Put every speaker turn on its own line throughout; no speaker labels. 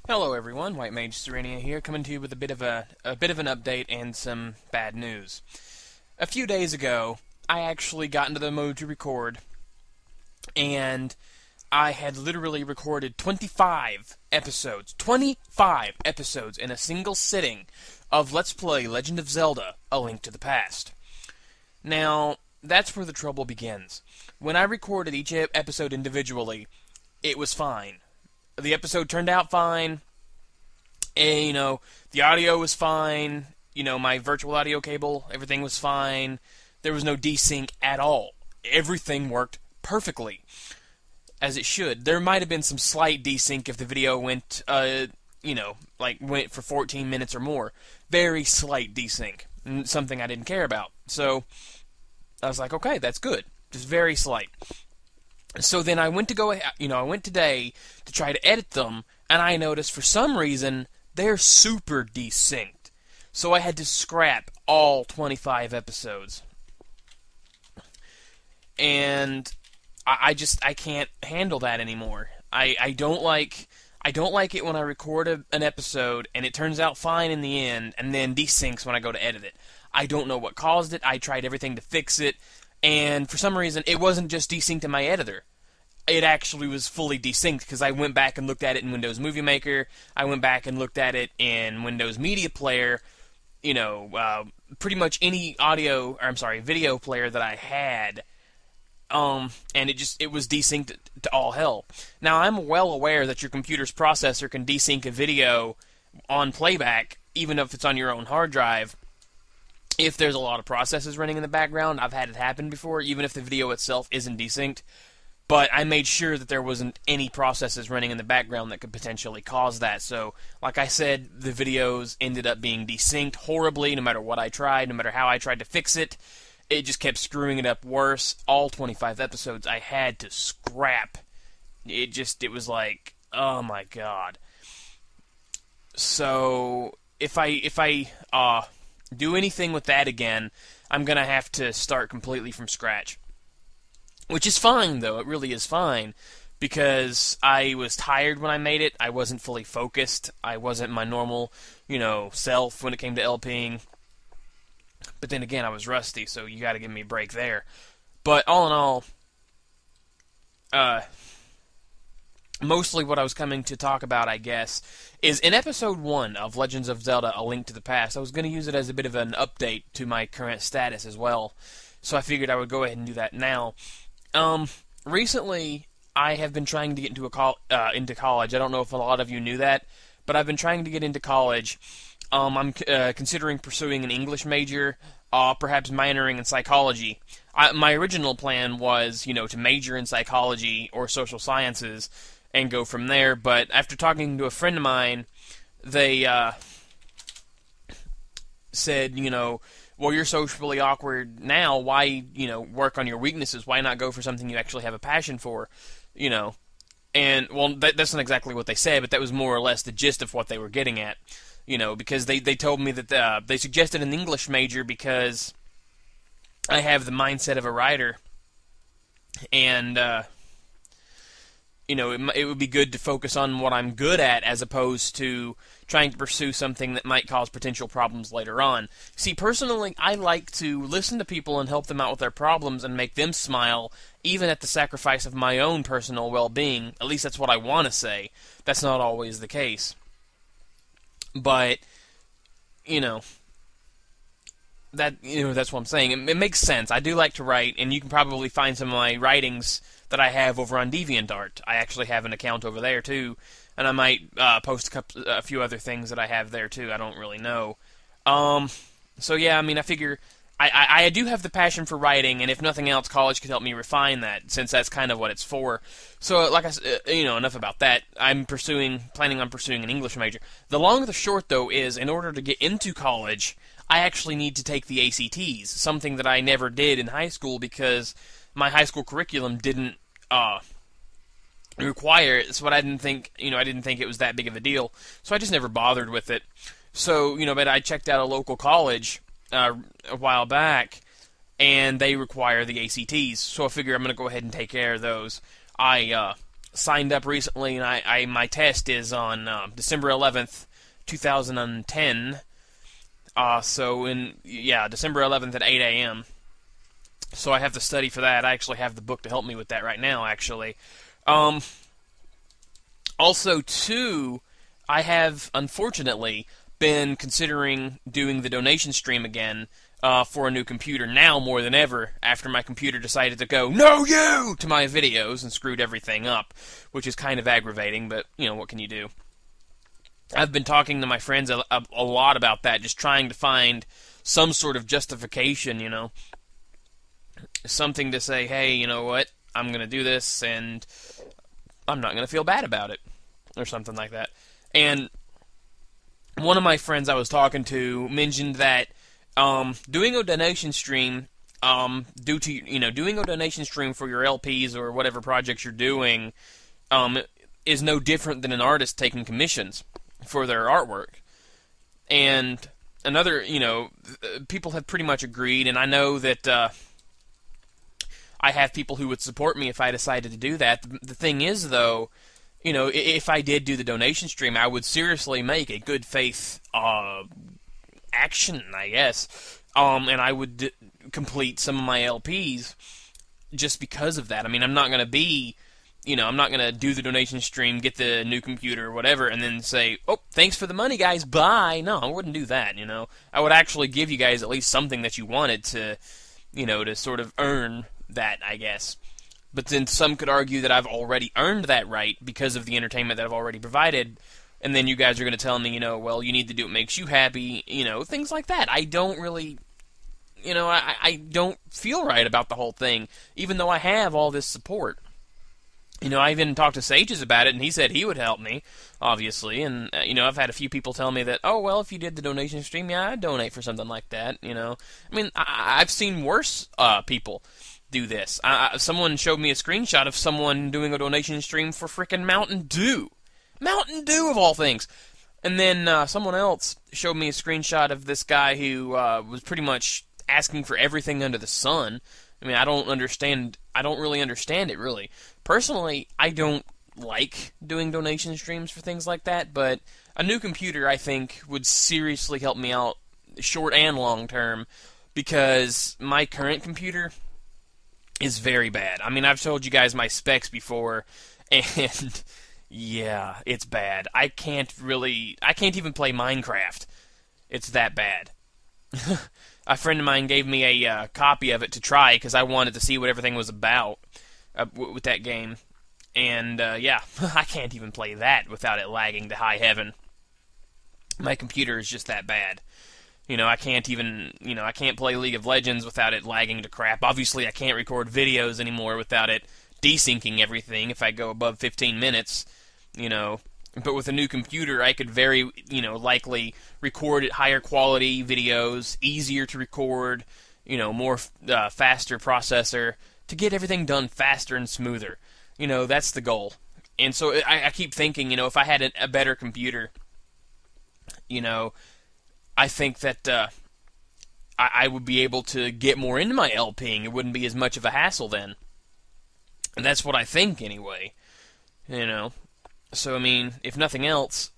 Hello everyone, White Mage Serenia here, coming to you with a bit of an update and some bad news. A few days ago, I actually got into the mode to record, and I had literally recorded 25 episodes in a single sitting of Let's Play Legend of Zelda: A Link to the Past. Now, that's where the trouble begins. When I recorded each episode individually, it was fine. The episode turned out fine. And, the audio was fine. My virtual audio cable, everything was fine. There was no desync at all. Everything worked perfectly, as it should. There might have been some slight desync if the video went, went for 14 minutes or more. Very slight desync. Something I didn't care about. So, I was like, okay, that's good. Just very slight. So then I went today to try to edit them, and I noticed for some reason they're super desynced. So I had to scrap all 25 episodes. And I can't handle that anymore. I don't like it when I record an episode and it turns out fine in the end and then desyncs when I go to edit it. I don't know what caused it. I tried everything to fix it. And for some reason, it wasn't just desynced in my editor. It actually was fully desynced because I went back and looked at it in Windows Movie Maker. I went back and looked at it in Windows Media Player. Pretty much any video player that I had. And it was desynced to all hell. Now, I'm well aware that your computer's processor can desync a video on playback, even if it's on your own hard drive. If there's a lot of processes running in the background, I've had it happen before, even if the video itself isn't desynced. But I made sure that there wasn't any processes running in the background that could potentially cause that. So, like I said, the videos ended up being desynced horribly no matter what I tried, no matter how I tried to fix it. It just kept screwing it up worse. All 25 episodes I had to scrap. It was like, oh my god. So, if I do anything with that again, I'm going to have to start completely from scratch. Which is fine, though. It really is fine. Because I was tired when I made it. I wasn't fully focused. I wasn't my normal, self when it came to LPing. But then again, I was rusty, so you gotta give me a break there. But all in all, mostly what I was coming to talk about, I guess, is in Episode 1 of Legends of Zelda: A Link to the Past, I was going to use it as a bit of an update to my current status as well. So I figured I would go ahead and do that now. Recently, I have been trying to get into college. I don't know if a lot of you knew that, but I've been trying to get into college. I'm considering pursuing an English major, perhaps minoring in psychology. My original plan was, to major in psychology or social sciences and go from there, but after talking to a friend of mine, they said, well, you're socially awkward now, why, work on your weaknesses? Why not go for something you actually have a passion for, And, well, that's not exactly what they said, but that was more or less the gist of what they were getting at, because they told me that they suggested an English major because I have the mindset of a writer, and, it would be good to focus on what I'm good at as opposed to trying to pursue something that might cause potential problems later on. See, personally, I like to listen to people and help them out with their problems and make them smile, even at the sacrifice of my own personal well-being. At least that's what I want to say. That's not always the case. But, that's what I'm saying. It makes sense. I do like to write, and you can probably find some of my writings that I have over on DeviantArt. I actually have an account over there, too. And I might post a few other things that I have there, too. I don't really know. So, yeah, I figure I do have the passion for writing, and if nothing else, college could help me refine that, since that's kind of what it's for. So, like I said, enough about that. I'm planning on pursuing an English major. The long and the short, though, is in order to get into college, I actually need to take the ACTs, something that I never did in high school because my high school curriculum didn't require it, so I didn't think it was that big of a deal, so I just never bothered with it. So, but I checked out a local college a while back, and they require the ACTs, so I figure I'm going to go ahead and take care of those. I signed up recently, and my test is on December 11th, 2010. December 11th at 8 a.m. So I have to study for that. I actually have the book to help me with that right now, actually. Also, too, I have, unfortunately, been considering doing the donation stream again for a new computer now more than ever, after my computer decided to go, "No, you!" to my videos and screwed everything up, which is kind of aggravating, but, what can you do? I've been talking to my friends a lot about that, just trying to find some sort of justification, something to say, hey, you know what, I'm going to do this, and I'm not going to feel bad about it, or something like that. And one of my friends I was talking to mentioned that doing a donation stream, doing a donation stream for your LPs or whatever projects you're doing, is no different than an artist taking commissions for their artwork. And another, people have pretty much agreed, and I know that I have people who would support me if I decided to do that. The thing is, though, if I did do the donation stream, I would seriously make a good faith action, I guess, and I would complete some of my LPs just because of that. I mean, I'm not going to be, I'm not going to do the donation stream, get the new computer or whatever, and then say, oh, thanks for the money, guys, bye. No, I wouldn't do that, I would actually give you guys at least something that you wanted to, to sort of earn that, I guess. But then some could argue that I've already earned that right because of the entertainment that I've already provided, and then you guys are going to tell me, well, you need to do what makes you happy, things like that. I don't really, I don't feel right about the whole thing, even though I have all this support. I even talked to Sages about it, and he said he would help me, obviously, and, I've had a few people tell me that, oh, well, if you did the donation stream, yeah, I'd donate for something like that, I mean, I've seen worse people do this. Someone showed me a screenshot of someone doing a donation stream for frickin' Mountain Dew. Mountain Dew, of all things! And then someone else showed me a screenshot of this guy who was pretty much asking for everything under the sun. I mean, I don't really understand it, really. Personally, I don't like doing donation streams for things like that, but a new computer, I think, would seriously help me out, short and long term, because my current computer is very bad. I mean, I've told you guys my specs before, and yeah, it's bad. I can't even play Minecraft. It's that bad. A friend of mine gave me a copy of it to try because I wanted to see what everything was about with that game. And, yeah, I can't even play that without it lagging to high heaven. My computer is just that bad. I can't even, I can't play League of Legends without it lagging to crap. Obviously, I can't record videos anymore without it desyncing everything if I go above 15 minutes, But with a new computer, I could very, likely record at higher quality videos, easier to record, more faster processor, to get everything done faster and smoother. That's the goal. And so I keep thinking, if I had a better computer, I think that I would be able to get more into my LPing. It wouldn't be as much of a hassle then. And that's what I think, anyway. So, I mean, if nothing else,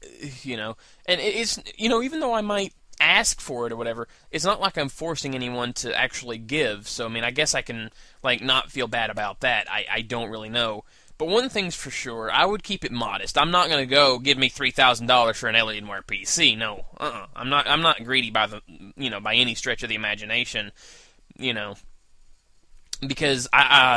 and it's, even though I might ask for it or whatever, it's not like I'm forcing anyone to actually give. So, I mean, I guess I can, not feel bad about that. I don't really know. But one thing's for sure, I would keep it modest. I'm not going to go give me $3,000 for an Alienware PC. No, I'm not greedy by by any stretch of the imagination, because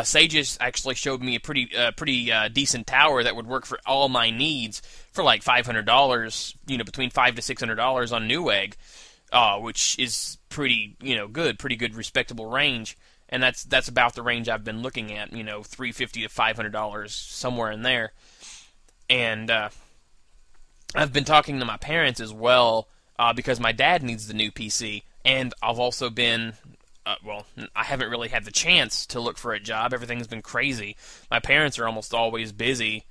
Sages actually showed me a pretty decent tower that would work for all my needs for like $500, between $500 to $600 on Newegg, which is pretty good, respectable range. And that's about the range I've been looking at, $350 to $500, somewhere in there. And I've been talking to my parents as well, because my dad needs the new PC, and I've also been, I haven't really had the chance to look for a job. Everything's been crazy. My parents are almost always busy,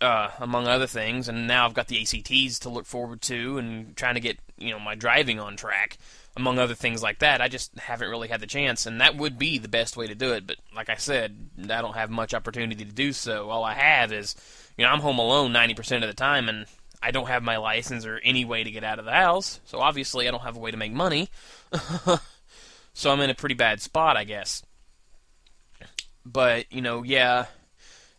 among other things, and now I've got the ACTs to look forward to, and trying to get, my driving on track, among other things like that. I just haven't really had the chance, and that would be the best way to do it. But like I said, I don't have much opportunity to do so. All I have is, I'm home alone 90% of the time, and I don't have my license or any way to get out of the house. So obviously, I don't have a way to make money. So I'm in a pretty bad spot, I guess. But yeah.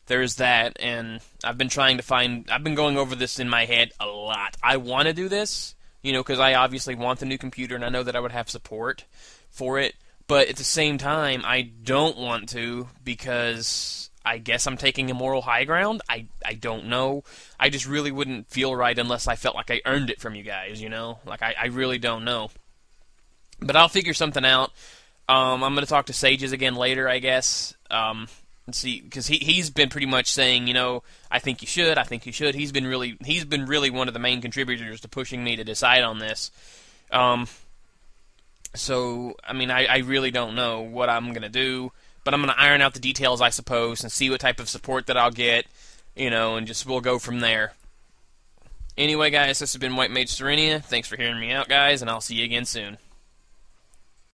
There's that, and I've been going over this in my head a lot. I want to do this, because I obviously want the new computer, and I know that I would have support for it, but at the same time, I don't want to, because I guess I'm taking a moral high ground. I don't know. I just really wouldn't feel right unless I felt like I earned it from you guys, Like, I really don't know. But I'll figure something out. I'm going to talk to Sages again later, I guess. Let's see, because he's been pretty much saying, I think you should. He's been really one of the main contributors to pushing me to decide on this. So I mean, I really don't know what I'm gonna do, but I'm gonna iron out the details, I suppose, and see what type of support that I'll get, and just we'll go from there. Anyway, guys, this has been White Mage Serenia. Thanks for hearing me out, guys, and I'll see you again soon.